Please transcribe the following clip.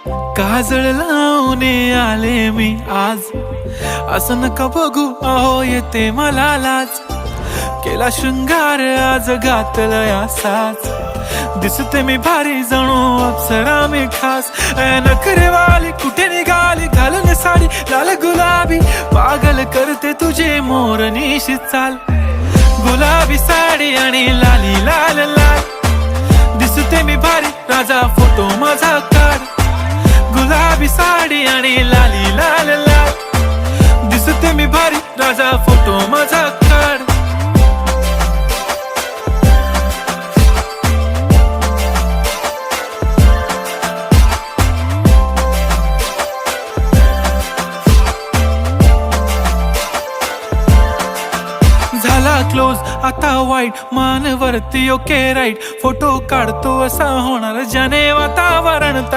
काजळ लावून आले मी आज, असं नका बघू अहो येते मला लाज. केला शृंगार आज घातला साज, दिसते मी भारी जणू अप्सरा मी खास. नखरेवाली कुठे निघाली घालून साडी लाल गुलाबी, पागल करते तुझे मोरनीशी चाल. गुलाबी साडी आणि लाली लाल लाल, दिसते मी भारी राजा फोटो माझा काढ. गुलाबी साडी आणि लाली लाल लाल, दिसते मी भारी राजा फोटो माझा काढ. झाला क्लोज आता वाईट, मान वरती ओके राईट. फोटो काढतो असा होणार ज्याने वातावरण